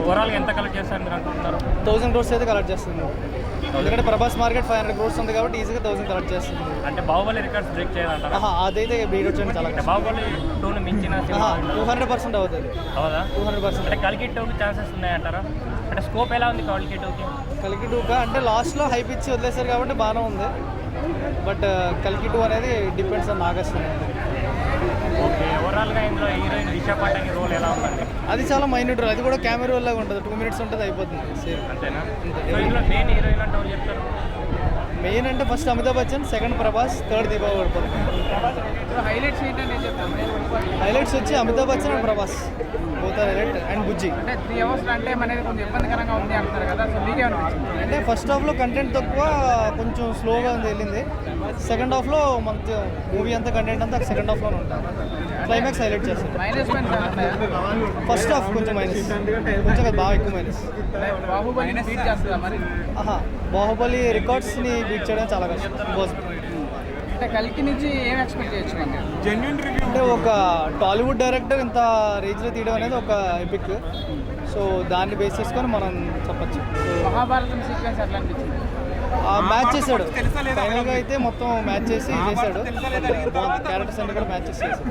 ఓవరాల్గా ఎంత కలెక్ట్ చేస్తారు మీరు అనుకుంటున్నారు? 1000 crores అయితే కలెక్ట్ చేస్తుంది. ఎందుకంటే ప్రభాస్ మార్కెట్ 500 crores ఉంది కాబట్టి ఈజీగా 1000 కలెక్ట్ చేస్తుంది. అంటే బాహుబలి రికార్డ్స్ బ్రేక్ చేయాలంటారా? అదైతే బ్రేక్ వచ్చాను చాలా అంటే బాహుబలి 2ను మించిన సినిమా 200% అవుతుంది. అవుదా? 200%. అంటే కల్కి 2కి ఛాన్సెస్ ఉన్నాయంటారా? అంటే స్కోప్ ఎలా ఉంది కల్కి 2కి? కల్కి 2 అంటే లాస్ట్లో హైప్ ఇచ్చి వదిలేశారు కాబట్టి బాగానే ఉంది. బట్ కల్కి 2 అనేది డిపెండ్స్ ఆన్ నాగేశ్వర. ఓకే, ఓవరాల్గా ఇందులో హీరోయిన్ దిశా పటాని రోల్ ఎలా ఉందండి? అది చాలా మైన్యూట్ రోల్. అది కూడా కెమెరా లాగా ఉంటుంది. 2 minutes ఉంటుంది, అయిపోతుంది సేమ్. అంతేనా? సో ఇందులో మెయిన్ హీరోయిన్ అంటే ఎవరు చెప్తారు? మెయిన్ అంటే first Amitabh Bachchan, second Prabhas, third Deepavali పడుతుంది. హైలైట్స్ ఏంటంటే హైలైట్స్ వచ్చి Amitabh Bachchan and Prabhas both are highlight and Bujji. అంటే 3 hours అంటే మనకి కొంచెం ఇబ్బందికరంగా ఉంది అంటున్నారు కదా, సో మీకేమనిపించింది? అంటే ఫస్ట్ హాఫ్లో కంటెంట్ తక్కువ, కొంచెం స్లోగా ఉంది వెళ్ళింది. సెకండ్ హాఫ్లో మంచి మూవీ అంతా కంటెంట్ అంతా సెకండ్ హాఫ్లోనే ఉంటుంది. క్లైమాక్స్ హైలైట్ చేస్తారు. మైనస్ ఫస్ట్ హాఫ్ కొంచెం మైనస్, కొంచెం బాగా ఎక్కువ మైనస్. బాహుబలి బీట్ చేస్తుందా మరి? బాహుబలి రికార్డ్స్ని బీట్ చేయడం చాలా కష్టం. అంటే కల్కి నుంచి ఏం ఎక్స్పెక్ట్ చేయొచ్చు మనం? జెన్యూన్ రివ్యూ అంటే ఒక టాలీవుడ్ డైరెక్టర్ ఇంత రేంజ్లో తీయడం అనేది ఒక ఎపిక్. సో దాన్ని బేస్ చేసుకొని మనం చెప్పచ్చు. మహాభారతం సీక్వెన్స్ ఎట్లా అనిపించింది? మ్యాచ్ చేశాడు ఫైనల్గా అయితే, మొత్తం మ్యాచ్ చేసి చేశాడు. క్యారెక్టర్స్ అన్ని కూడా మ్యాచ్ చేసి చేశాడు.